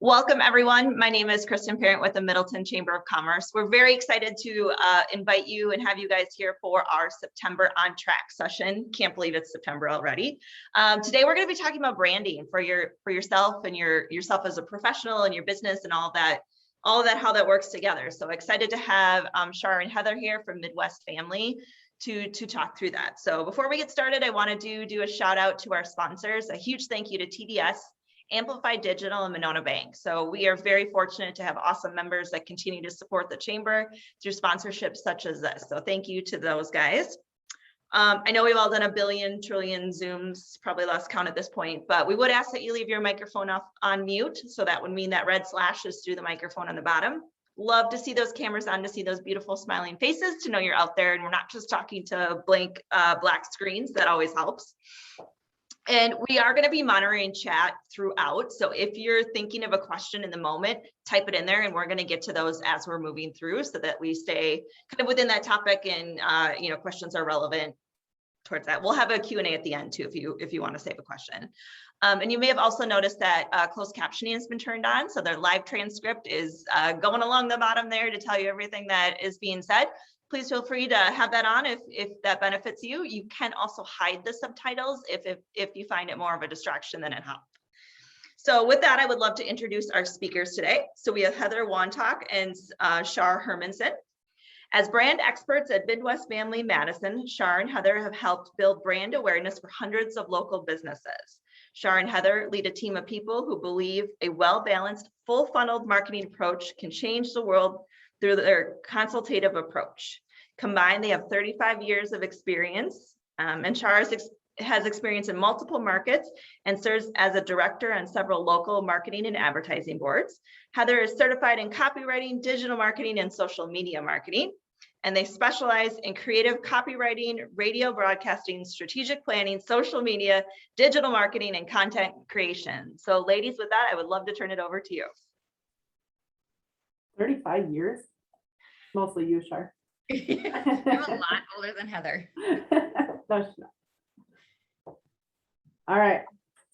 Welcome, everyone. My name is Kristen Parent with the Middleton Chamber of Commerce. We're very excited to invite you and have you guys here for our September On Track session. Can't believe it's September already. Today, we're going to be talking about branding for yourself and yourself as a professional and your business and all of that, how that works together. So excited to have Shar and Heather here from Midwest Family to talk through that. So before we get started, I want to do a shout out to our sponsors. A huge thank you to TDS, Amplify Digital, and Monona Bank. So we are very fortunate to have awesome members that continue to support the chamber through sponsorships such as this. So thank you to those guys. I know we've all done a billion, trillion Zooms, probably lost count at this point, but we would ask that you leave your microphone off on mute. So that would mean that red slash is through the microphone on the bottom. Love to see those cameras on, to see those beautiful smiling faces, to know you're out there and we're not just talking to blank black screens. That always helps. And we are going to be monitoring chat throughout. So if you're thinking of a question in the moment, type it in there and we're going to get to those as we're moving through so that we stay kind of within that topic and questions are relevant towards that. We'll have a Q&A at the end too if you want to save a question. And you may have also noticed that closed captioning has been turned on. So their live transcript is going along the bottom there to tell you everything that is being said. Please feel free to have that on if that benefits you. You can also hide the subtitles if you find it more of a distraction than a help. So with that, I would love to introduce our speakers today. So we have Heather Wontok and Shar Hermanson. As brand experts at Midwest Family Madison, Shar and Heather have helped build brand awareness for hundreds of local businesses. Shar and Heather lead a team of people who believe a well-balanced, full-funneled marketing approach can change the world through their consultative approach. Combined, they have 35 years of experience, and Shar has experience in multiple markets and serves as a director on several local marketing and advertising boards. Heather is certified in copywriting, digital marketing, and social media marketing, and they specialize in creative copywriting, radio broadcasting, strategic planning, social media, digital marketing, and content creation. So ladies, with that, I would love to turn it over to you. 35 years? Mostly you, Shar. I'm a lot older than Heather. No, she's not. All right,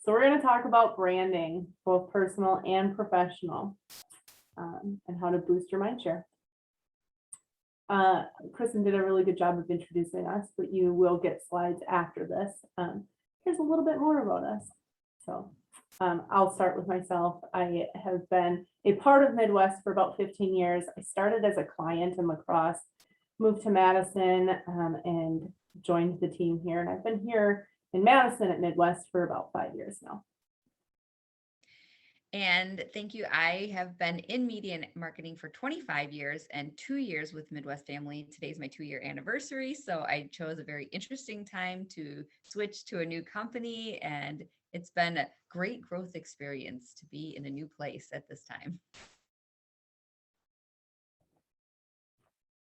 so we're going to talk about branding, both personal and professional, and how to boost your mind share. Kristen did a really good job of introducing us, but you will get slides after this. Here's a little bit more about us. So I'll start with myself. I have been a part of Midwest for about 15 years. I started as a client in La Crosse, moved to Madison, and joined the team here. And I've been here in Madison at Midwest for about 5 years now. And thank you. I have been in media and marketing for 25 years and 2 years with Midwest Family. Today's my 2-year anniversary. So I chose a very interesting time to switch to a new company, and it's been a great growth experience to be in a new place at this time.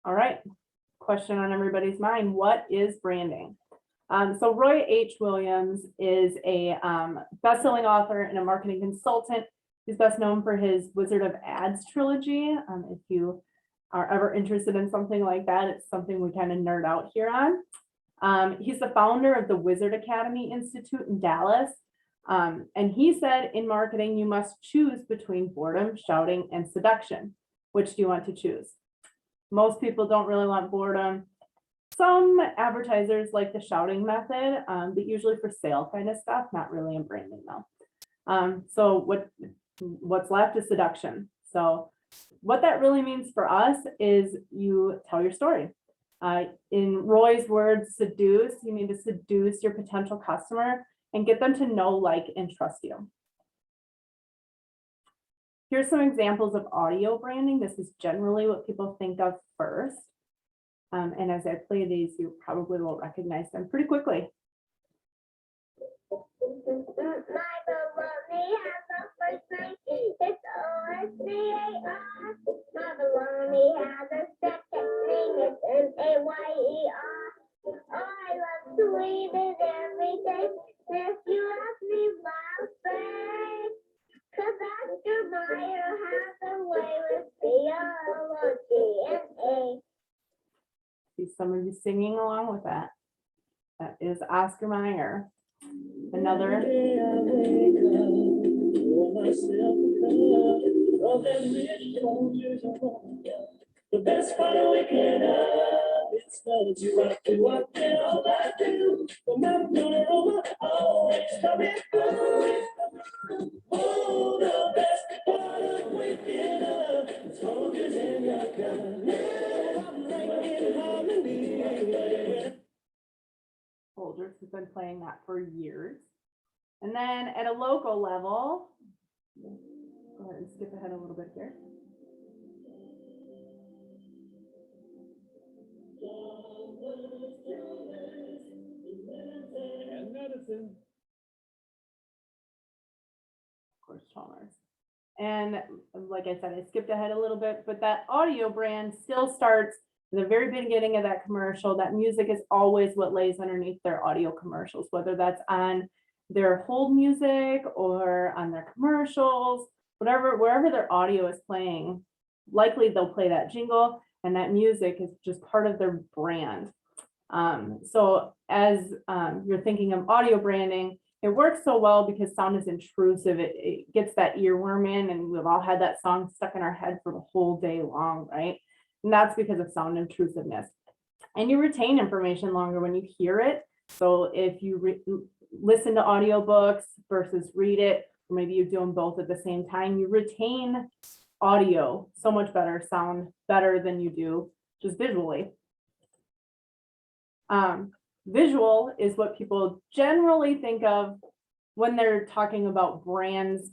All right, question on everybody's mind. What is branding? So Roy H. Williams is a best-selling author and a marketing consultant. He's best known for his Wizard of Ads trilogy. If you are ever interested in something like that, it's something we kind of nerd out here on. He's the founder of the Wizard Academy Institute in Dallas. And he said, in marketing, you must choose between boredom, shouting, and seduction. Which do you want to choose? Most people don't really want boredom. Some advertisers like the shouting method, but usually for sale kind of stuff, not really in branding though. So what's left is seduction. So what that really means for us is you tell your story. In Roy's words, seduce, you need to seduce your potential customer and get them to know, like, and trust you. Here's some examples of audio branding. This is generally what people think of first. And as I play these, you probably will recognize them pretty quickly. My baloney has a first name. It's O-S-C-A-R. My baloney has a second name. It's M-A-Y-E-R. Oh, I love to read it every day. If you ask me my face, 'cause Oscar Mayer has a way with B-O-O-G and A. See some of you singing along with that. That is Oscar Mayer. Another. all them rich soldiers are on. The best part of waking up, it's knowing you have to walk in all I do. The mountain aroma always coming through. Oh, the best part of waking up, it's soldiers in your gun. I'm making harmony. Soldiers has been playing that for years. And then at a local level, go ahead and skip ahead a little bit here. And medicine. Of course, Chalmers. And like I said, I skipped ahead a little bit, but that audio brand still starts in the very beginning of that commercial. That music is always what lays underneath their audio commercials, whether that's on their hold music or on their commercials, whatever, wherever their audio is playing, likely they'll play that jingle, and that music is just part of their brand. So as you're thinking of audio branding, it works so well because sound is intrusive. It gets that earworm in, and we've all had that song stuck in our head for the whole day long, right? And that's because of sound intrusiveness. And you retain information longer when you hear it. So if you listen to audiobooks versus read it, or maybe you do them both at the same time, you retain audio so much better, sound better than you do just visually. Visual is what people generally think of when they're talking about brands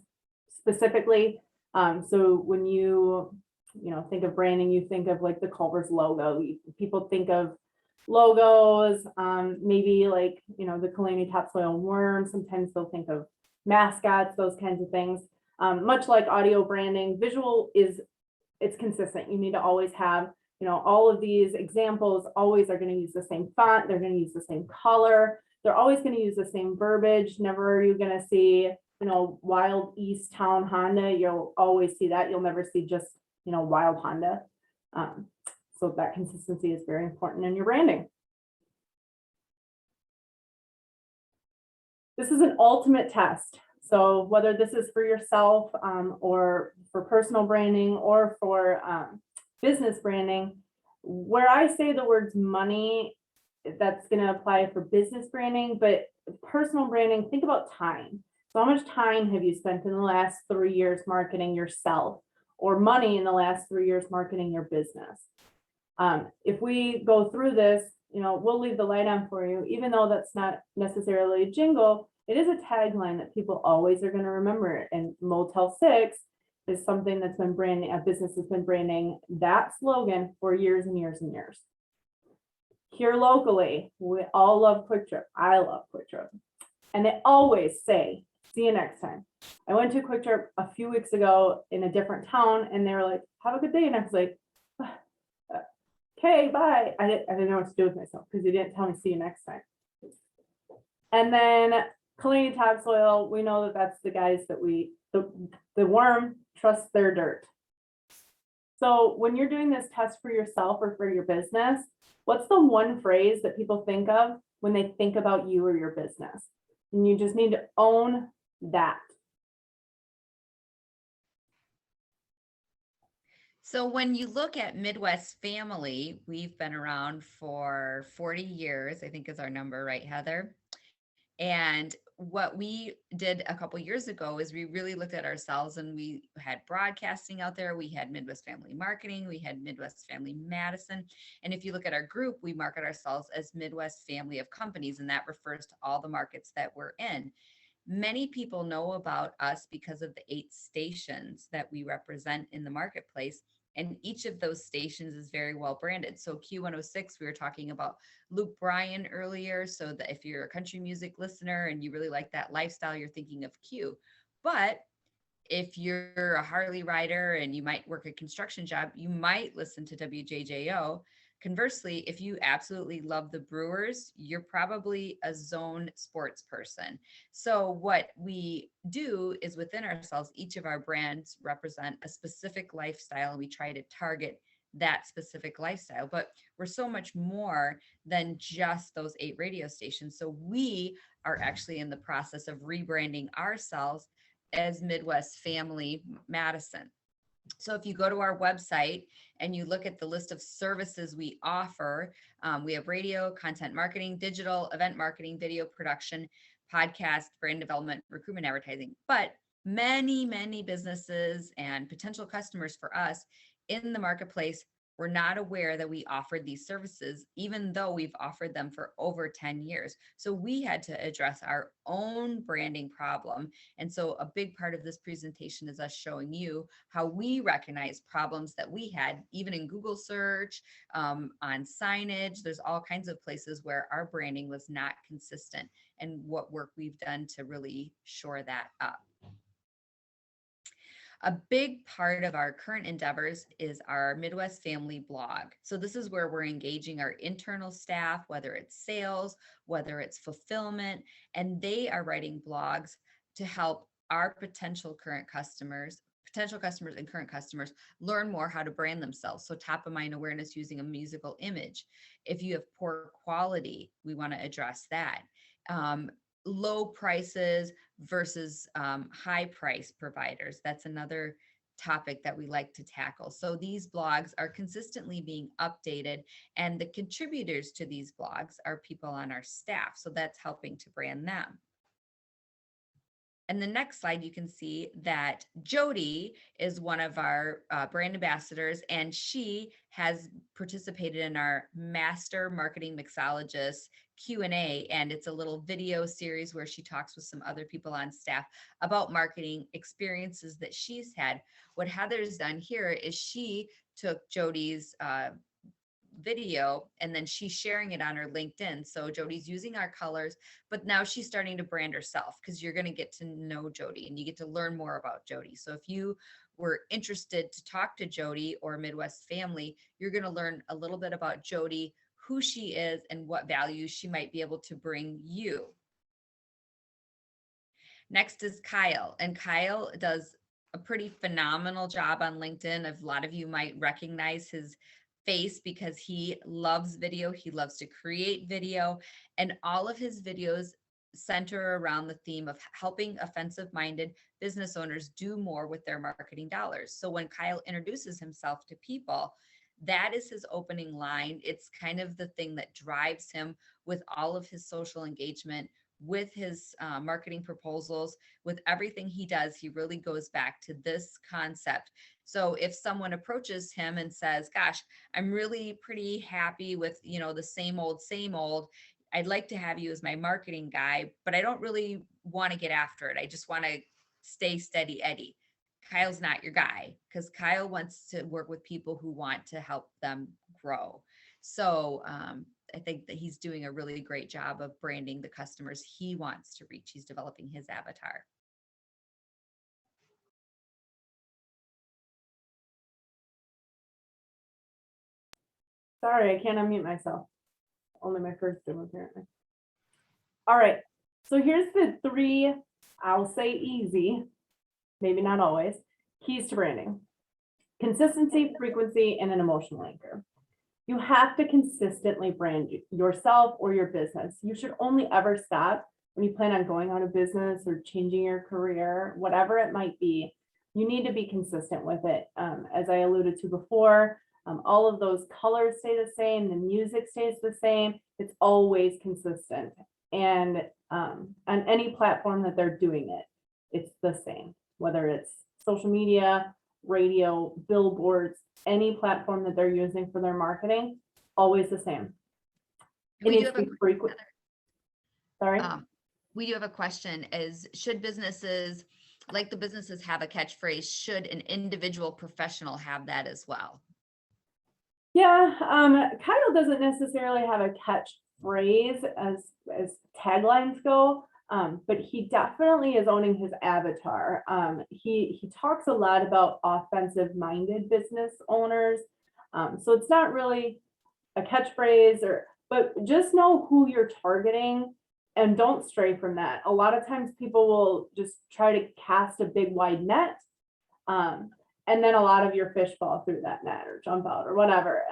specifically. So when you think of branding, you think of like the Culver's logo. People think of logos, maybe like, the Kalani topsoil worm. Sometimes they'll think of mascots, those kinds of things. Much like audio branding, visual it's consistent. You need to always have, all of these examples always are going to use the same font. They're going to use the same color. They're always going to use the same verbiage. Never are you going to see, Wild East Town Honda. You'll always see that. You'll never see just, Wild Honda. So that consistency is very important in your branding. This is an ultimate test. So whether this is for yourself or for personal branding or for business branding, where I say the words money, that's going to apply for business branding, but personal branding, think about time. So how much time have you spent in the last 3 years marketing yourself, or money in the last 3 years marketing your business? If we go through this, we'll leave the light on for you, even though that's not necessarily a jingle. It is a tagline that people always are going to remember. And Motel 6 is something that's been branding, a business has been branding that slogan for years and years and years. Here locally, we all love Quick Trip. I love Quick Trip. And they always say, see you next time. I went to Quick Trip a few weeks ago in a different town, and they were like, have a good day. And I was like, okay, bye. I didn't know what to do with myself because they didn't tell me see you next time. And then Kalani topsoil, we know that that's the guys that the worm trusts their dirt. So when you're doing this test for yourself or for your business, what's the one phrase that people think of when they think about you or your business? And you just need to own that. So when you look at Midwest Family, we've been around for 40 years, I think is our number, right, Heather? And what we did a couple years ago is we really looked at ourselves, and we had broadcasting out there. We had Midwest Family Marketing. We had Midwest Family Madison. And if you look at our group, we market ourselves as Midwest Family of Companies, and that refers to all the markets that we're in. Many people know about us because of the 8 stations that we represent in the marketplace. And each of those stations is very well branded. So Q106, we were talking about Luke Bryan earlier. So that if you're a country music listener and you really like that lifestyle, you're thinking of Q. But if you're a Harley rider and you might work a construction job, you might listen to WJJO. Conversely, if you absolutely love the Brewers, you're probably a zone sports person. So what we do is within ourselves, each of our brands represent a specific lifestyle, and we try to target that specific lifestyle. But we're so much more than just those 8 radio stations. So we are actually in the process of rebranding ourselves as Midwest Family Madison. So if you go to our website and you look at the list of services we offer, we have radio, content marketing, digital, event marketing, video production, podcast, brand development, recruitment, advertising. But many, many businesses and potential customers for us in the marketplace were not aware that we offered these services, even though we've offered them for over 10 years. So we had to address our own branding problem. And so a big part of this presentation is us showing you how we recognize problems that we had, even in Google search, on signage. There's all kinds of places where our branding was not consistent, and what work we've done to really shore that up. A big part of our current endeavors is our Midwest Family blog. So this is where we're engaging our internal staff, whether it's sales, whether it's fulfillment, and they are writing blogs to help our potential customers and current customers learn more how to brand themselves. So top of mind awareness using a musical image. If you have poor quality, we want to address that. Low prices versus high price providers. That's another topic that we like to tackle. So these blogs are consistently being updated, and the contributors to these blogs are people on our staff. So that's helping to brand them. And the next slide, you can see that Jody is one of our brand ambassadors, and she has participated in our Master Marketing Mixologist Q&A, and it's a little video series where she talks with some other people on staff about marketing experiences that she's had. What Heather's done here is she took Jody's video and then she's sharing it on her LinkedIn. So Jody's using our colors, but now she's starting to brand herself, because you're going to get to know Jody and you get to learn more about Jody. So if you were interested to talk to Jody or Midwest Family, you're going to learn a little bit about Jody, who she is, and what values she might be able to bring you. Next is Kyle, and Kyle does a pretty phenomenal job on LinkedIn. A lot of you might recognize his face because he loves video. He loves to create video, and all of his videos center around the theme of helping offensive-minded business owners do more with their marketing dollars. So when Kyle introduces himself to people, that is his opening line. It's kind of the thing that drives him with all of his social engagement, with his marketing proposals, with everything he does. He really goes back to this concept. So if someone approaches him and says, gosh, I'm really pretty happy with, the same old, I'd like to have you as my marketing guy, but I don't really want to get after it. I just want to stay steady Eddie. Kyle's not your guy, because Kyle wants to work with people who want to help them grow. So I think that he's doing a really great job of branding the customers he wants to reach. He's developing his avatar. Sorry, I can't unmute myself. Only my first Zoom, apparently. All right, so here's the 3, I'll say easy, maybe not always, keys to branding: consistency, frequency, and an emotional anchor. You have to consistently brand yourself or your business. You should only ever stop when you plan on going out of business or changing your career, whatever it might be. You need to be consistent with it. As I alluded to before, all of those colors stay the same, the music stays the same. It's always consistent. And on any platform that they're doing it, it's the same, whether it's social media, radio, billboards, any platform that they're using for their marketing, always the same. It needs to be frequent. Sorry. We do have a question: should businesses, like the businesses have a catchphrase, should an individual professional have that as well? Yeah, Kyle doesn't necessarily have a catchphrase as taglines go, but he definitely is owning his avatar. He talks a lot about offensive-minded business owners, so it's not really a catchphrase, but just know who you're targeting and don't stray from that. A lot of times people will just try to cast a big wide net, and then a lot of your fish fall through that net or jump out or whatever.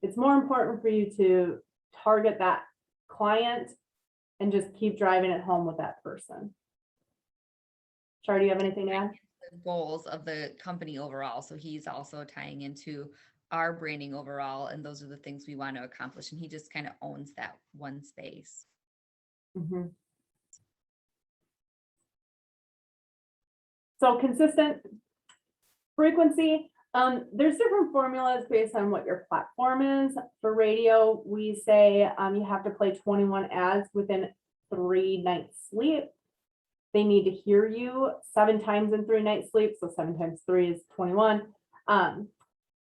It's more important for you to target that client and just keep driving it home with that person. Char, do you have anything to add? goals of the company overall. So he's also tying into our branding overall, and those are the things we want to accomplish. And he just kind of owns that one space. Mhm. So consistent frequency, there's different formulas based on what your platform is. For radio, we say you have to play 21 ads within 3 nights sleep. They need to hear you 7 times in 3 nights sleep. So 7 times 3 is 21.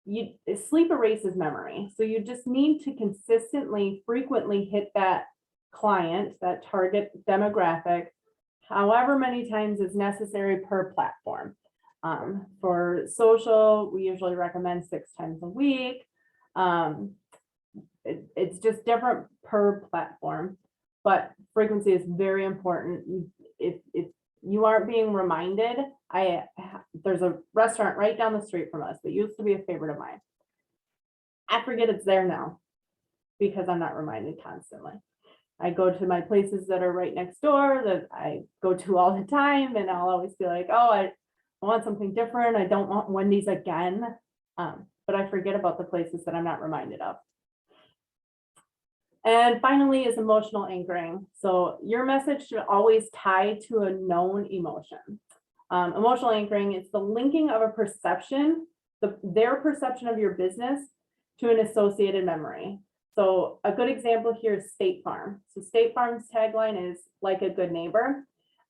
Sleep erases memory. So you just need to consistently, frequently hit that client, that target demographic, however many times is necessary per platform. For social, we usually recommend 6 times a week. It's just different per platform, but frequency is very important. If you aren't being reminded, there's a restaurant right down the street from us that used to be a favorite of mine. I forget it's there now because I'm not reminded constantly. I go to my places that are right next door that I go to all the time, and I'll always be like, oh, I want something different. I don't want Wendy's again. But I forget about the places that I'm not reminded of. And finally is emotional anchoring. So your message should always tie to a known emotion. Emotional anchoring is the linking of a perception, their perception of your business to an associated memory. So a good example here is State Farm. So State Farm's tagline is like a good neighbor.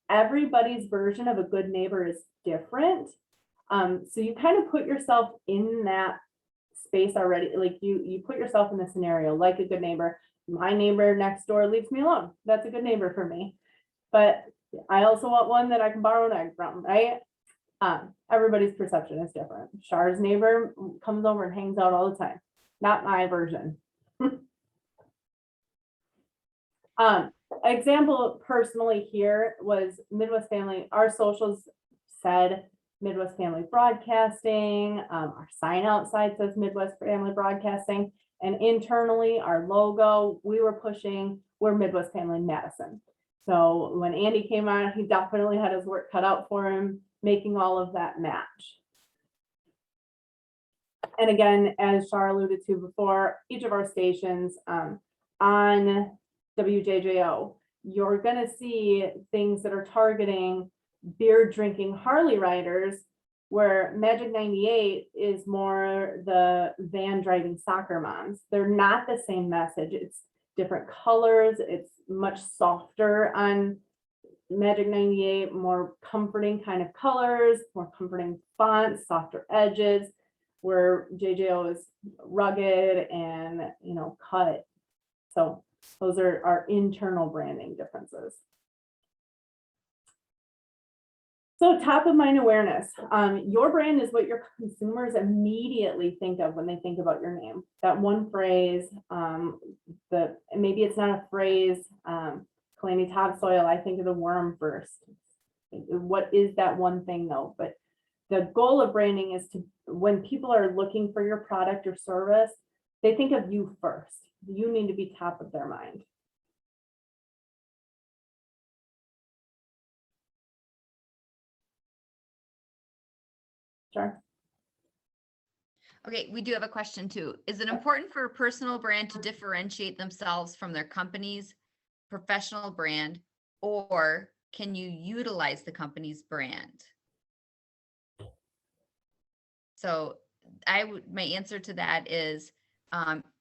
Everybody's version of a good neighbor is different. So you kind of put yourself in that space already. Like you put yourself in the scenario, like a good neighbor. My neighbor next door leaves me alone. That's a good neighbor for me. But I also want one that I can borrow an egg from, right? Everybody's perception is different. Char's neighbor comes over and hangs out all the time. Not my version. Example personally here was Midwest Family. Our socials said Midwest Family Broadcasting. Our sign outside says Midwest Family Broadcasting. And internally, our logo, we were pushing, we're Midwest Family Madison. So when Andy came on, he definitely had his work cut out for him, making all of that match. And again, as Char alluded to before, each of our stations on WJJO, you're going to see things that are targeting beer drinking Harley riders, where Magic 98 is more the van driving soccer moms. They're not the same message. It's different colors. It's much softer on Magic 98, more comforting kind of colors, more comforting fonts, softer edges, where JJO is rugged and, cut. So those are our internal branding differences. So top of mind awareness. Your brand is what your consumers immediately think of when they think about your name. That one phrase, maybe it's not a phrase, Kalani topsoil, I think of the worm first. What is that one thing though? But the goal of branding is to, when people are looking for your product or service, they think of you first. You need to be top of their mind. Sure. Okay, we do have a question too. Is it important for a personal brand to differentiate themselves from their company's professional brand, or can you utilize the company's brand? So my answer to that is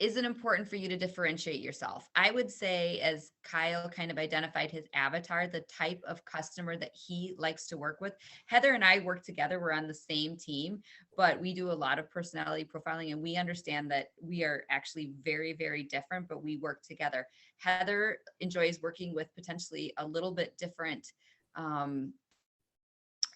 it important for you to differentiate yourself? I would say, as Kyle kind of identified his avatar, the type of customer that he likes to work with. Heather and I work together. We're on the same team, but we do a lot of personality profiling, and we understand that we are actually very, very different, but we work together. Heather enjoys working with potentially a little bit different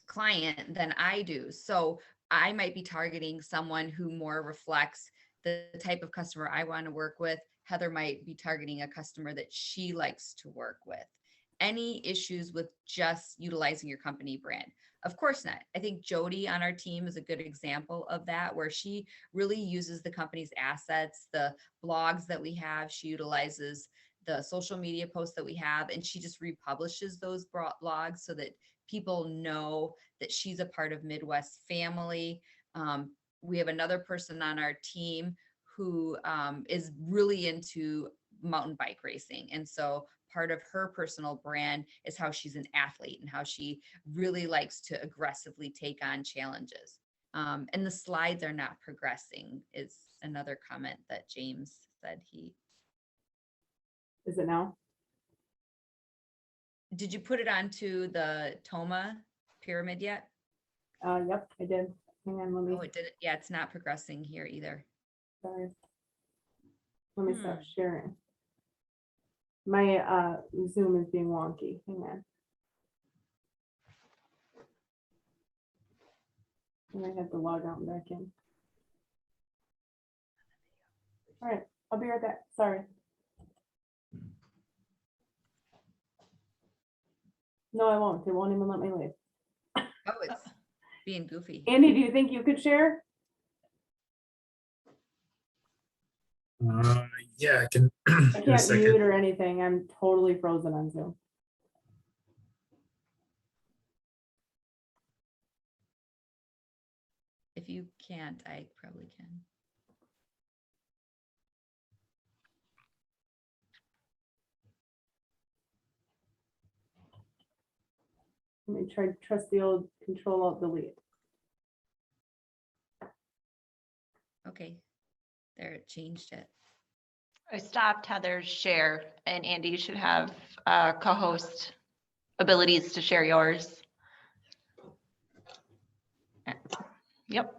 client than I do. So I might be targeting someone who more reflects the type of customer I want to work with. Heather might be targeting a customer that she likes to work with. Any issues with just utilizing your company brand? Of course not. I think Jody on our team is a good example of that, where she really uses the company's assets, the blogs that we have. She utilizes the social media posts that we have, and she just republishes those blogs so that people know that she's a part of Midwest family. We have another person on our team who is really into mountain bike racing. And so part of her personal brand is how she's an athlete and how she really likes to aggressively take on challenges. And the slides are not progressing is another comment that James said Is it now? Did you put it onto the Toma pyramid yet? Yep, I did. Hang on, let me, Oh, it didn't. Yeah, it's not progressing here either. sorry. Let me stop sharing. My Zoom is being wonky. Hang on. And I have to log out and back in. All right, I'll be right back. Sorry. No, I won't. It won't even let me leave. Oh, it's being goofy. Andy, do you think you could share? Yeah, I can. I Give a can't second. mute or anything. I'm totally frozen on Zoom. If you can't, I probably can. Let me try trust the old Control Alt Delete. Okay, there, it changed it. I stopped Heather's share, and Andy, you should have co-host abilities to share yours. Yep.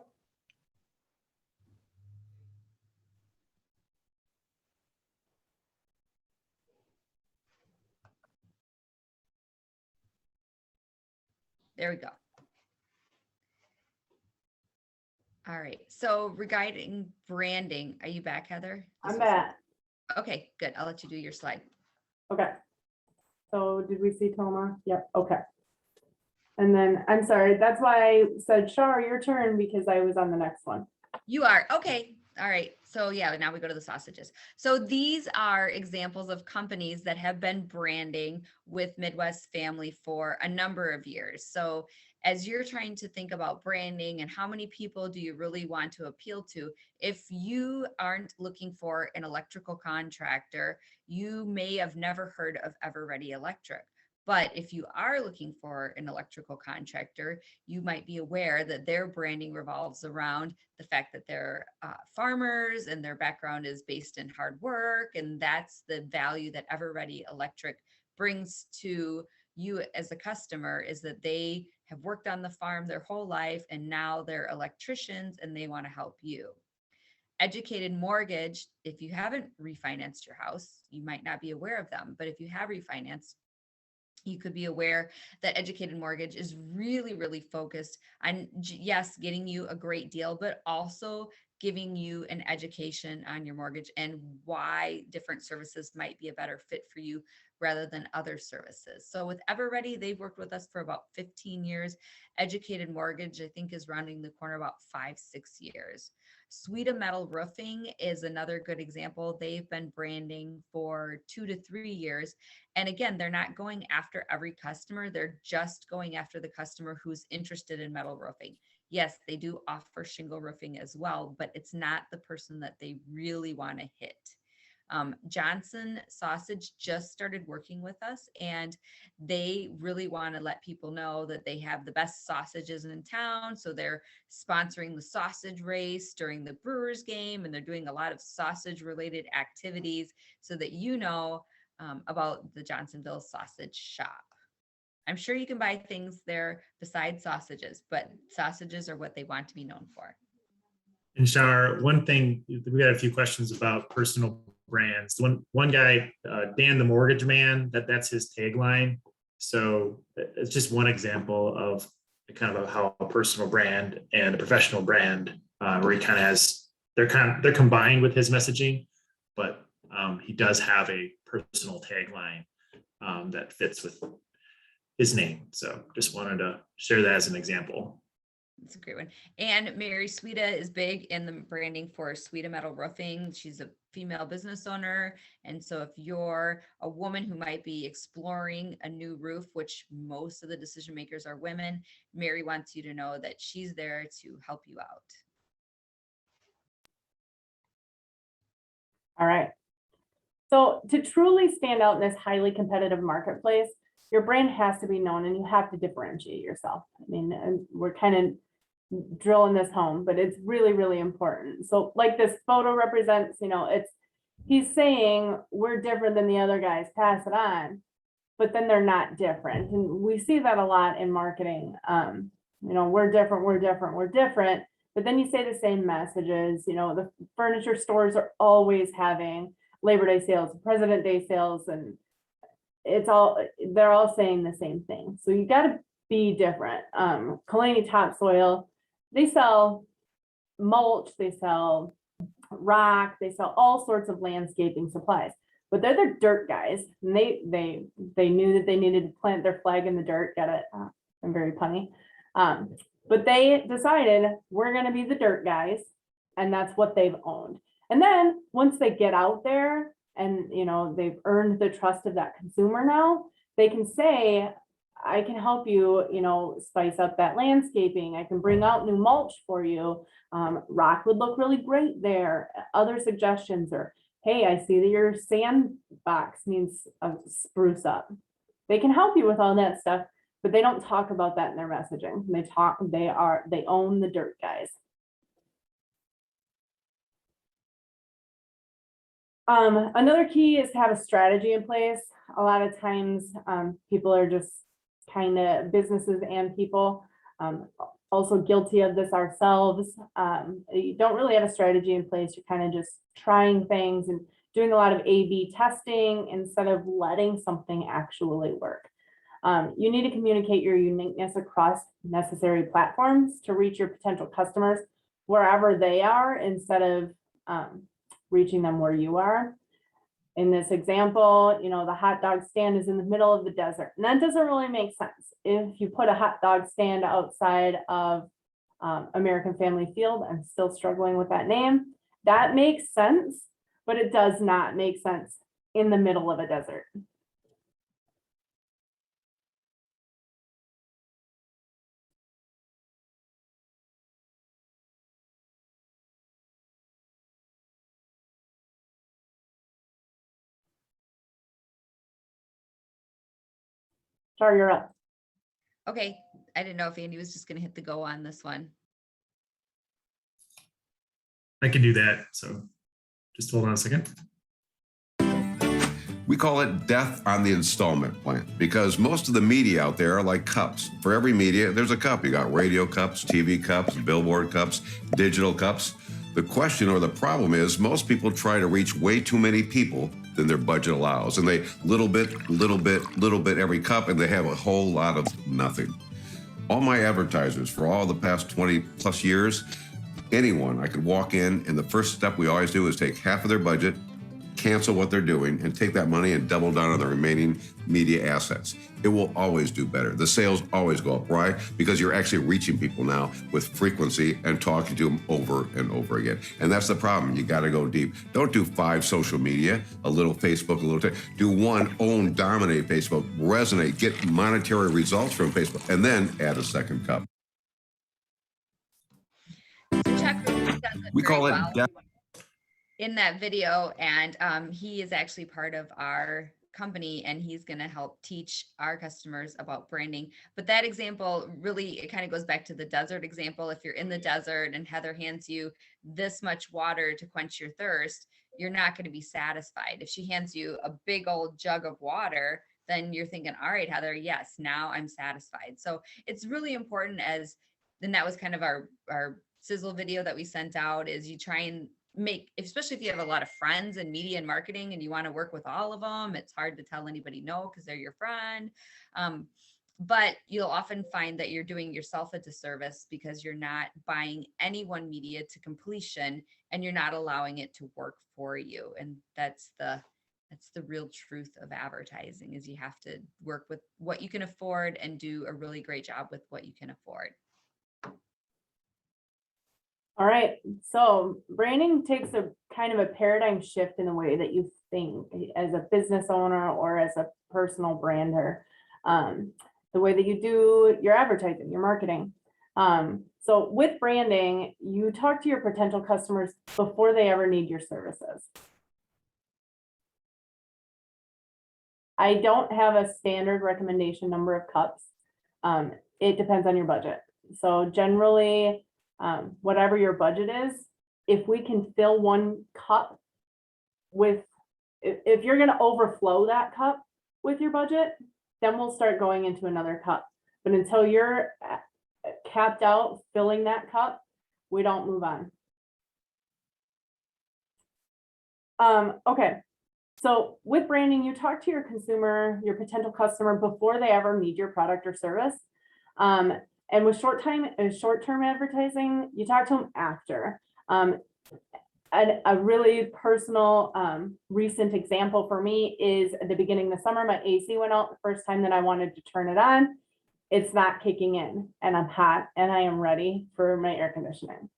There we go. All right, so regarding branding, are you back, Heather? I'm back. Okay, good. I'll let you do your slide. Okay. So did we see Toma? Yep, okay. And then, I'm sorry, that's why I said, Shar, your turn, because I was on the next one. You are, okay. All right. So yeah, now we go to the sausages. So these are examples of companies that have been branding with Midwest Family for a number of years. So as you're trying to think about branding and how many people do you really want to appeal to, if you aren't looking for an electrical contractor, you may have never heard of Ever Ready Electric. But if you are looking for an electrical contractor, you might be aware that their branding revolves around the fact that they're farmers and their background is based in hard work. And that's the value that Ever Ready Electric brings to you as a customer, is that they have worked on the farm their whole life and now they're electricians and they want to help you. Educated Mortgage, if you haven't refinanced your house, you might not be aware of them, but if you have refinanced, you could be aware that Educated Mortgage is really, really focused on, yes, getting you a great deal, but also giving you an education on your mortgage and why different services might be a better fit for you rather than other services. So with Ever Ready, they've worked with us for about 15 years. Educated Mortgage, I think, is rounding the corner about 5-6 years. Suite of Metal Roofing is another good example. They've been branding for 2 to 3 years. And again, they're not going after every customer. They're just going after the customer who's interested in metal roofing. Yes, they do offer shingle roofing as well, but it's not the person that they really want to hit. Johnson Sausage just started working with us, and they really want to let people know that they have the best sausages in town. So they're sponsoring the sausage race during the Brewers game, and they're doing a lot of sausage related activities so that you know about the Johnsonville Sausage Shop. I'm sure you can buy things there besides sausages, but sausages are what they want to be known for. And Shar, one thing, we got a few questions about personal brands. One guy, Dan the Mortgage Man, that's his tagline. So it's just one example of kind of how a personal brand and a professional brand, where he kind of has, they're combined with his messaging, but he does have a personal tagline that fits with his name. So just wanted to share that as an example. That's a great one. And Mary Sweda is big in the branding for Sweda Metal Roofing. She's a female business owner. And so if you're a woman who might be exploring a new roof, which most of the decision makers are women, Mary wants you to know that she's there to help you out. All right. So to truly stand out in this highly competitive marketplace, your brand has to be known and you have to differentiate yourself. I mean, and we're kind of drilling this home, but it's really, really important. So like this photo represents, he's saying we're different than the other guys, pass it on, but then they're not different. And we see that a lot in marketing. We're different, we're different, we're different. But then you say the same messages, the furniture stores are always having Labor Day sales, President Day sales, and they're all saying the same thing. So you got to be different. Kalani Topsoil, they sell mulch, they sell rock, they sell all sorts of landscaping supplies, but they're the dirt guys. And they knew that they needed to plant their flag in the dirt. Get it? I'm very punny. But they decided we're going to be the dirt guys, and that's what they've owned. And then once they get out there and, they've earned the trust of that consumer now, they can say, I can help you, spice up that landscaping. I can bring out new mulch for you. Rock would look really great there. Other suggestions are, hey, I see that your sandbox needs a spruce up. They can help you with all that stuff, but they don't talk about that in their messaging. They own the dirt guys. Another key is to have a strategy in place. A lot of times people are just kind of businesses and people, also guilty of this ourselves. You don't really have a strategy in place. You're kind of just trying things and doing a lot of A/B testing instead of letting something actually work. You need to communicate your uniqueness across necessary platforms to reach your potential customers wherever they are instead of reaching them where you are. In this example, the hot dog stand is in the middle of the desert, and that doesn't really make sense. If you put a hot dog stand outside of American Family Field, I'm still struggling with that name. That makes sense, but it does not make sense in the middle of a desert. Sorry, you're up. Okay, I didn't know if Andy was just going to hit the go on this one. I can do that. So just hold on a second. We call it death on the installment plan because most of the media out there are like cups. For every media, there's a cup. You got radio cups, TV cups, billboard cups, digital cups. The question or the problem is most people try to reach way too many people than their budget allows. And they little bit every cup, and they have a whole lot of nothing. All my advertisers for all the past 20 plus years, anyone I could walk in, and the first step we always do is take half of their budget, cancel what they're doing, and take that money and double down on the remaining media assets. It will always do better. The sales always go up, right? Because you're actually reaching people now with frequency and talking to them over and over again. And that's the problem. You got to go deep. Don't do 5 social media, a little Facebook, a little. Do one, own, dominate Facebook, resonate, get monetary results from Facebook, and then add a second cup. So Chuck really does it We call very it well death. in that video, and he is actually part of our company, and he's going to help teach our customers about branding. But that example really, it kind of goes back to the desert example. If you're in the desert and Heather hands you this much water to quench your thirst, you're not going to be satisfied. If she hands you a big old jug of water, then you're thinking, all right, Heather, yes, now I'm satisfied. So it's really important then that was kind of our sizzle video that we sent out, is you try and make, especially if you have a lot of friends in media and marketing and you want to work with all of them, it's hard to tell anybody no because they're your friend. But you'll often find that you're doing yourself a disservice because you're not buying any one media to completion and you're not allowing it to work for you. And that's the real truth of advertising, is you have to work with what you can afford and do a really great job with what you can afford. All right, so branding takes a kind of a paradigm shift in the way that you think as a business owner or as a personal brander. The way that you do your advertising, your marketing. So with branding, you talk to your potential customers before they ever need your services. I don't have a standard recommendation number of cups. It depends on your budget. So generally, whatever your budget is, if we can fill one cup with, if you're going to overflow that cup with your budget, then we'll start going into another cup. But until you're capped out filling that cup, we don't move on. Okay. So with branding, you talk to your consumer, your potential customer before they ever need your product or service. And with short-term advertising, you talk to them after. A really personal recent example for me is at the beginning of the summer, my AC went out the first time that I wanted to turn it on. It's not kicking in and I'm hot and I am ready for my air conditioning.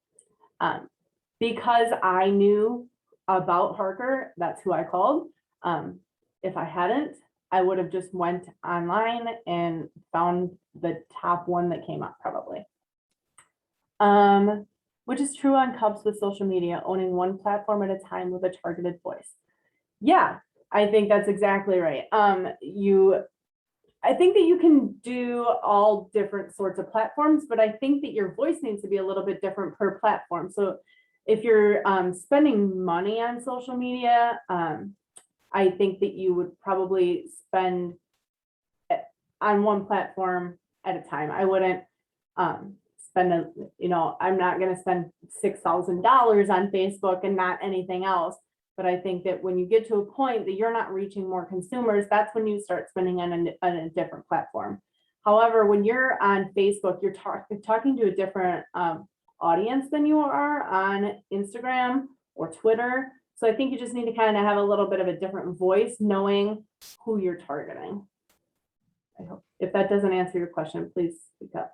Because I knew about Harker, that's who I called. If I hadn't, I would have just went online and found the top one that came up probably. Which is true on cups with social media, owning one platform at a time with a targeted voice. Yeah, I think that's exactly right. I think that you can do all different sorts of platforms, but I think that your voice needs to be a little bit different per platform. So if you're spending money on social media, I think that you would probably spend on one platform at a time. I wouldn't spend I'm not going to spend $6,000 on Facebook and not anything else. But I think that when you get to a point that you're not reaching more consumers, that's when you start spending on a different platform. However, when you're on Facebook, you're talking to a different audience than you are on Instagram or Twitter. So I think you just need to kind of have a little bit of a different voice, knowing who you're targeting. I hope if that doesn't answer your question, please speak up.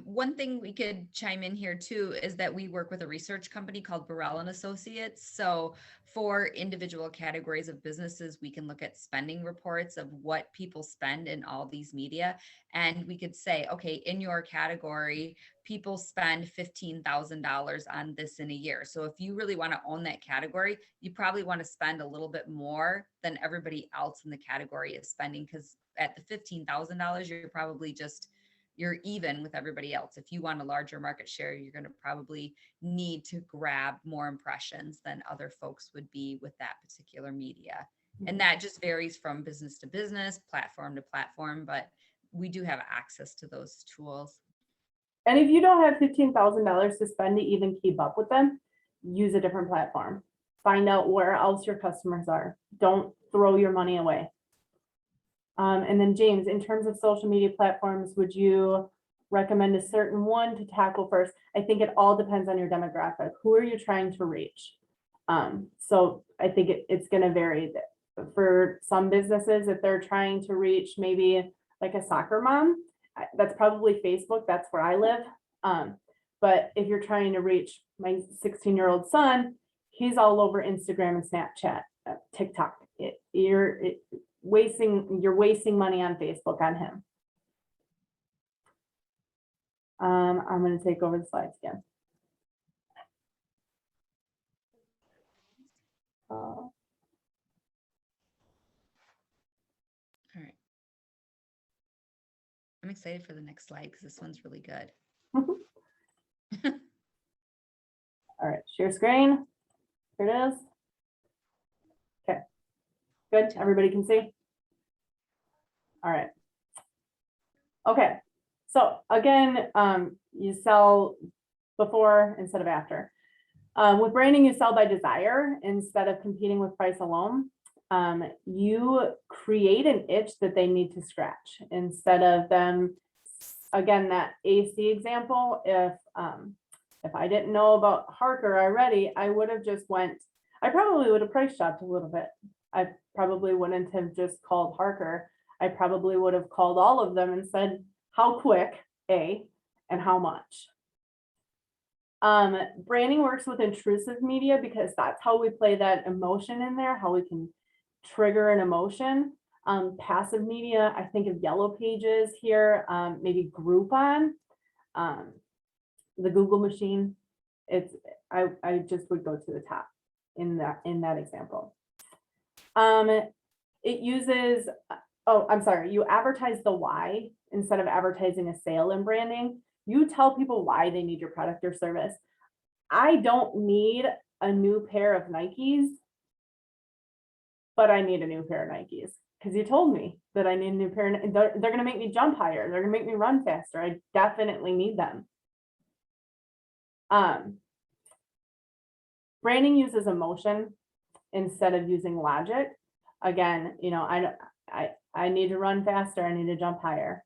One thing we could chime in here too is that we work with a research company called Burrell and Associates. So for individual categories of businesses, we can look at spending reports of what people spend in all these media. And we could say, okay, in your category, people spend $15,000 on this in a year. So if you really want to own that category, you probably want to spend a little bit more than everybody else in the category is spending, because at the $15,000, you're probably you're even with everybody else. If you want a larger market share, you're going to probably need to grab more impressions than other folks would be with that particular media. And that just varies from business to business, platform to platform, but we do have access to those tools. And if you don't have $15,000 to spend to even keep up with them, use a different platform. Find out where else your customers are. Don't throw your money away. And then James, in terms of social media platforms, would you recommend a certain one to tackle first? I think it all depends on your demographic. Who are you trying to reach? So I think it's going to vary. For some businesses, if they're trying to reach maybe like a soccer mom, that's probably Facebook. That's where I live. But if you're trying to reach my 16-year-old son, he's all over Instagram and Snapchat, TikTok. You're wasting money on Facebook on him. I'm going to take over the slides again. All right. I'm excited for the next slide because this one's really good. All right, share screen. Here it is. Okay, good. Everybody can see. All right. Okay, so again, you sell before instead of after. With branding, you sell by desire instead of competing with price alone. You create an itch that they need to scratch instead of them. Again, that AC example, if I didn't know about Harker already, I would have just I probably would have price shopped a little bit. I probably wouldn't have just called Harker. I probably would have called all of them and said, how quick, A, and how much. Branding works with intrusive media because that's how we play that emotion in there, how we can trigger an emotion. Passive media, I think of Yellow Pages here, maybe Groupon, the Google machine. I just would go to the top in that example. It uses, oh, I'm sorry, you advertise the why instead of advertising a sale in branding. You tell people why they need your product or service. I don't need a new pair of Nikes, but I need a new pair of Nikes because you told me that I need a new pair. They're going to make me jump higher. They're going to make me run faster. I definitely need them. Branding uses emotion instead of using logic. Again, you know, I need to run faster. I need to jump higher.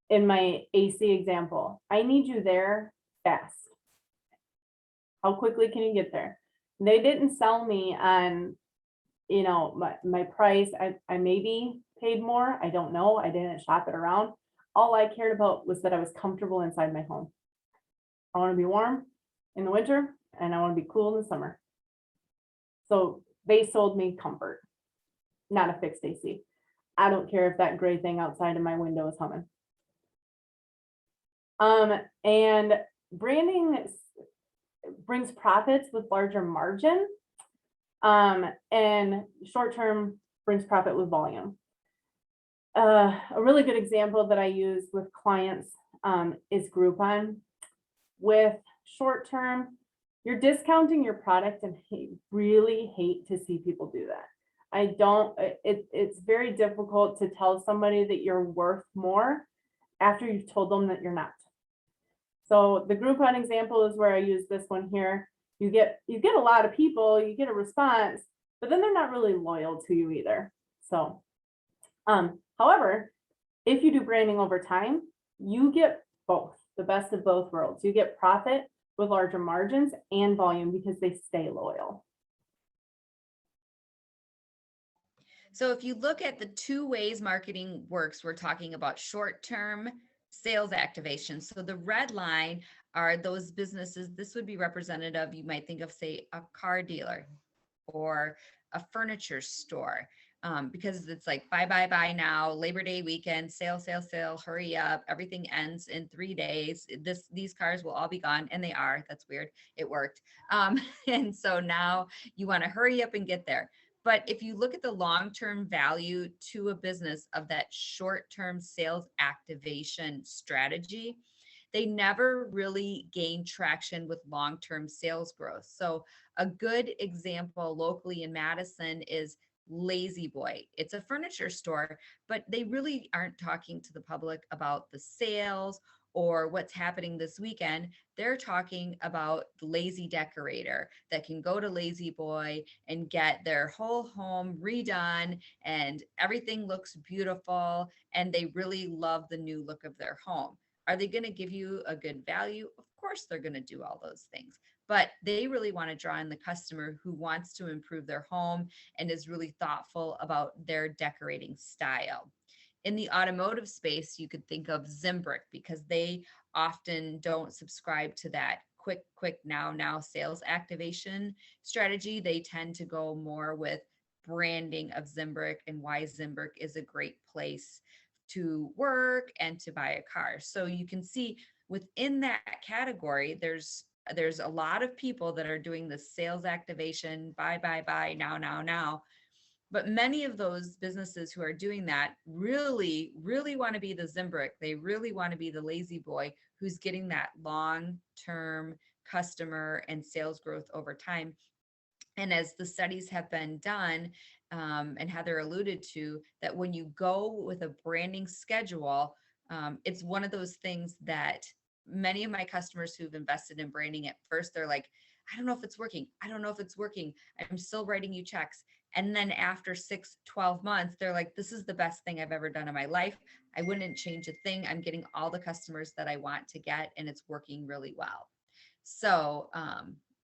In my AC example, I need you there fast. How quickly can you get there? They didn't sell me on, you know, my price. I maybe paid more. I don't know. I didn't shop it around. All I cared about was that I was comfortable inside my home. I want to be warm in the winter and I want to be cool in the summer. So they sold me comfort, not a fixed AC. I don't care if that gray thing outside of my window is humming. And branding brings profits with larger margin, and short-term brings profit with volume. A really good example that I use with clients is Groupon. With short-term, you're discounting your product, and I really hate to see people do that. It's very difficult to tell somebody that you're worth more after you've told them that you're not. So the Groupon example is where I use this one here. You get a lot of people, you get a response, but then they're not really loyal to you either. So, however, if you do branding over time, you get both, the best of both worlds. You get profit with larger margins and volume because they stay loyal. So if you look at the two ways marketing works, we're talking about short-term sales activation. So the red line are those businesses. This would be representative. You might think of, say, a car dealer or a furniture store, because it's like buy now, Labor Day weekend, sale, hurry up. Everything ends in 3 days. These cars will all be gone, and they are. That's weird. It worked. And so now you want to hurry up and get there. But if you look at the long-term value to a business of that short-term sales activation strategy, they never really gain traction with long-term sales growth. So a good example locally in Madison is Lazy Boy. It's a furniture store, but they really aren't talking to the public about the sales or what's happening this weekend. They're talking about the lazy decorator that can go to Lazy Boy and get their whole home redone and everything looks beautiful and they really love the new look of their home. Are they going to give you a good value? Of course, they're going to do all those things, but they really want to draw in the customer who wants to improve their home and is really thoughtful about their decorating style. In the automotive space, you could think of Zimbrick because they often don't subscribe to that quick now sales activation strategy. They tend to go more with branding of Zimbrick and why Zimbrick is a great place to work and to buy a car. So you can see within that category, there's a lot of people that are doing the sales activation, buy now. But many of those businesses who are doing that really want to be the Zimbrick. They really want to be the Lazy Boy who's getting that long-term customer and sales growth over time. And as the studies have been done, and Heather alluded to, that when you go with a branding schedule, it's one of those things that many of my customers who've invested in branding at first, they're like, I don't know if it's working. I'm still writing you checks. And then after 6-12 months, they're like, this is the best thing I've ever done in my life. I wouldn't change a thing. I'm getting all the customers that I want to get, and it's working really well. So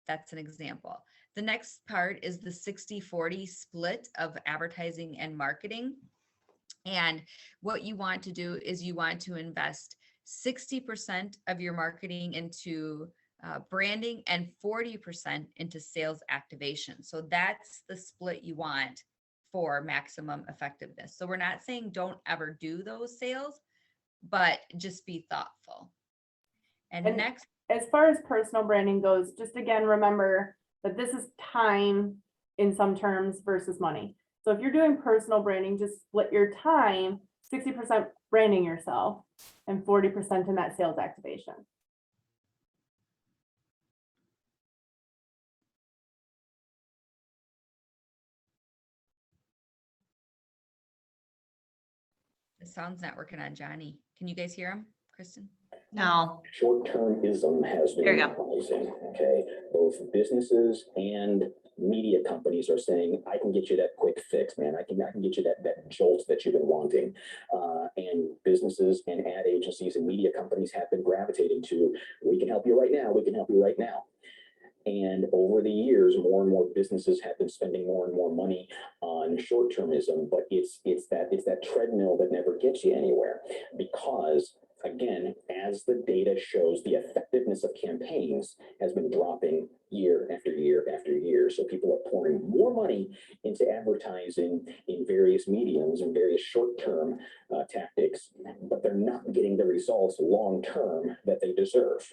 that's an example. The next part is the 60-40 split of advertising and marketing. And what you want to do is you want to invest 60% of your marketing into branding and 40% into sales activation. So that's the split you want for maximum effectiveness. So we're not saying don't ever do those sales, but just be thoughtful. And next, as far as personal branding goes, just again, remember that this is time in some terms versus money. So if you're doing personal branding, just split your time, 60% branding yourself and 40% in that sales activation. the sound's not working on Johnny. Can you guys hear him, Kristen? No. Short-termism has There been you go. rising, okay? Both businesses and media companies are saying, I can get you that quick fix, man. I can get you that jolt that you've been wanting. And businesses and ad agencies and media companies have been gravitating to, we can help you right now. We can help you right now. And over the years, more and more businesses have been spending more and more money on short-termism, but it's that treadmill that never gets you anywhere, because again, as the data shows, the effectiveness of campaigns has been dropping year after year after year. So people are pouring more money into advertising in various mediums and various short-term tactics, but they're not getting the results long-term that they deserve.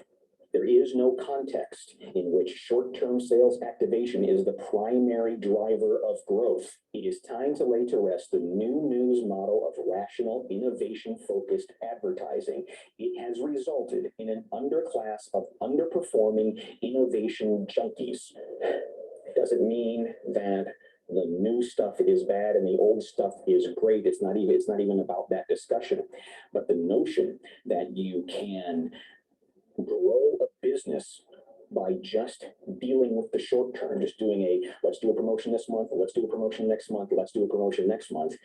There is no context in which short-term sales activation is the primary driver of growth. It is time to lay to rest the new news model of rational, innovation-focused advertising. It has resulted in an underclass of underperforming innovation junkies. It doesn't mean that the new stuff is bad and the old stuff is great. It's not even about that discussion. But the notion that you can grow a business by just dealing with the short term, just doing let's do a promotion this month, let's do a promotion next month, let's do a promotion next month,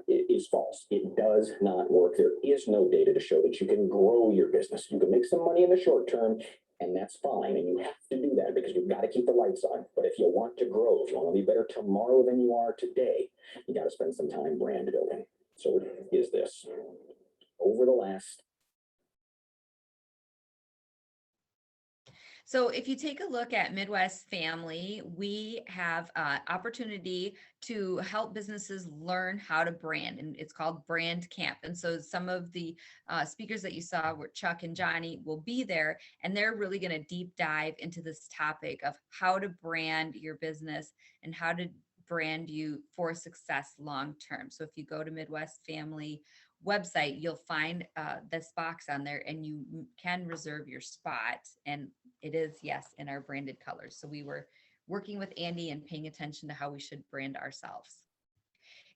is false. It does not work. There is no data to show that you can grow your business. You can make some money in the short term, and that's fine. And you have to do that because you've got to keep the lights on. But if you want to grow, if you want to be better tomorrow than you are today, you got to spend some time brand building. So is this over the last. So if you take a look at Midwest Family, we have opportunity to help businesses learn how to brand, and it's called Brand Camp. And so some of the speakers that you saw were Chuck and Johnny will be there, and they're really going to deep dive into this topic of how to brand your business and how to brand you for success long-term. So if you go to Midwest Family website, you'll find this box on there, and you can reserve your spot. And it is, yes, in our branded colors. So we were working with Andy and paying attention to how we should brand ourselves.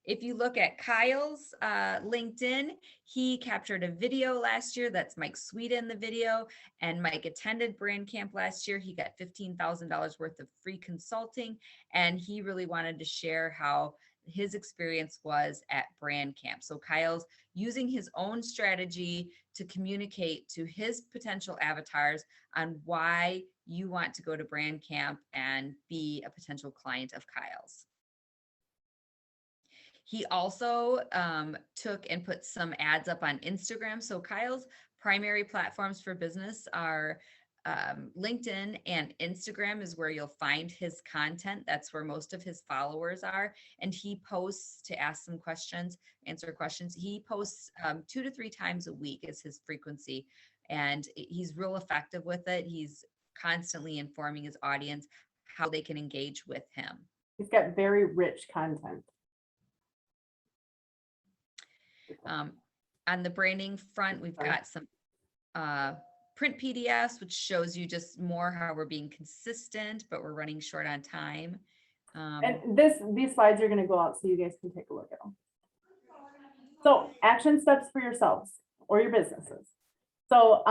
If you look at Kyle's LinkedIn, he captured a video last year. That's Mike Sweet in the video. And Mike attended Brand Camp last year. He got $15,000 worth of free consulting. And he really wanted to share how his experience was at Brand Camp. So Kyle's using his own strategy to communicate to his potential avatars on why you want to go to Brand Camp and be a potential client of Kyle's. He also took and put some ads up on Instagram. So Kyle's primary platforms for business are LinkedIn and Instagram is where you'll find his content. That's where most of his followers are. And he posts to ask some questions, answer questions. He posts 2 to 3 times a week is his frequency. And he's real effective with it. He's constantly informing his audience how they can engage with him. He's got very rich content. On the branding front, we've got some print PDFs, which shows you just more how we're being consistent, but we're running short on time. And these slides are going to go out so you guys can take a look at them. So action steps for yourselves or your businesses. So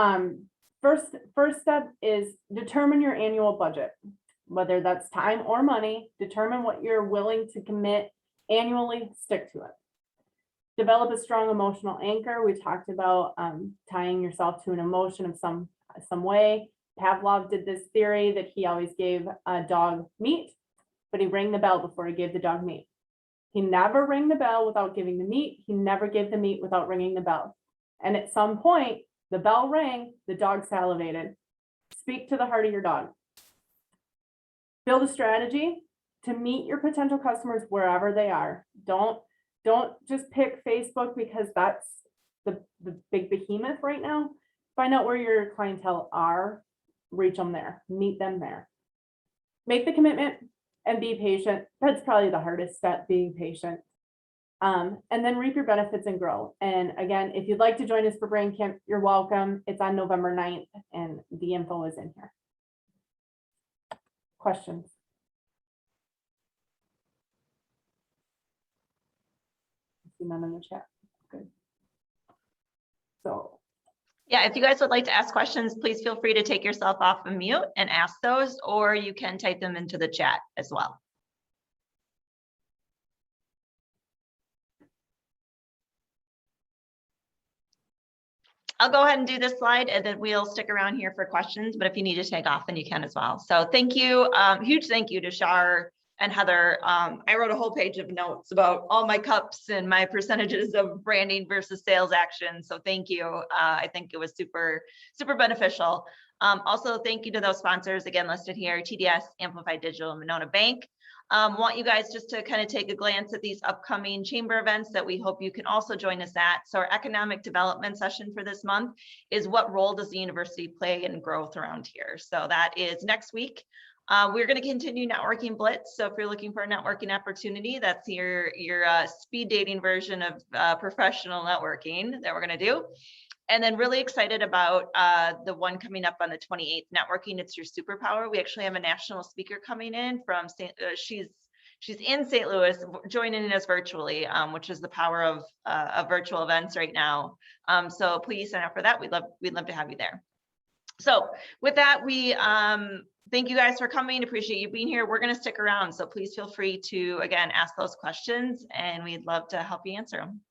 first step is determine your annual budget, whether that's time or money. Determine what you're willing to commit annually, stick to it. Develop a strong emotional anchor. We talked about tying yourself to an emotion of some way. Pavlov did this theory that he always gave a dog meat, but he rang the bell before he gave the dog meat. He never rang the bell without giving the meat. He never gave the meat without ringing the bell. And at some point, The bell rang, the dog salivated. Speak to the heart of your dog. Build a strategy to meet your potential customers wherever they are. Don't just pick Facebook because that's the big behemoth right now. Find out where your clientele are, reach them there, meet them there. Make the commitment and be patient. That's probably the hardest step, being patient. And then reap your benefits and grow. And again, if you'd like to join us for Brand Camp, you're welcome. It's on November 9th and the info is in here. Questions? See none in the chat. Good. So Yeah, if you guys would like to ask questions, please feel free to take yourself off of mute and ask those, or you can type them into the chat as well. I'll go ahead and do this slide and then we'll stick around here for questions, but if you need to take off, then you can as well. So thank you. Huge thank you to Shar and Heather. I wrote a whole page of notes about all my cups and my percentages of branding versus sales action. So thank you. I think it was super beneficial. Also, thank you to those sponsors again listed here: TDS, Amplified Digital, and Monona Bank. Want you guys just to kind of take a glance at these upcoming chamber events that we hope you can also join us at. So our economic development session for this month is what role does the university play in growth around here? So that is next week. We're going to continue Networking Blitz. So if you're looking for a networking opportunity, that's your speed dating version of professional networking that we're going to do. And then really excited about the one coming up on the 28th, Networking, It's Your Superpower. We actually have a national speaker coming in from she's in St. Louis, joining us virtually, which is the power of virtual events right now. So please sign up for that. We'd love to have you there. So with that, we thank you guys for coming. Appreciate you being here. We're going to stick around, so please feel free to again ask those questions, and we'd love to help you answer them.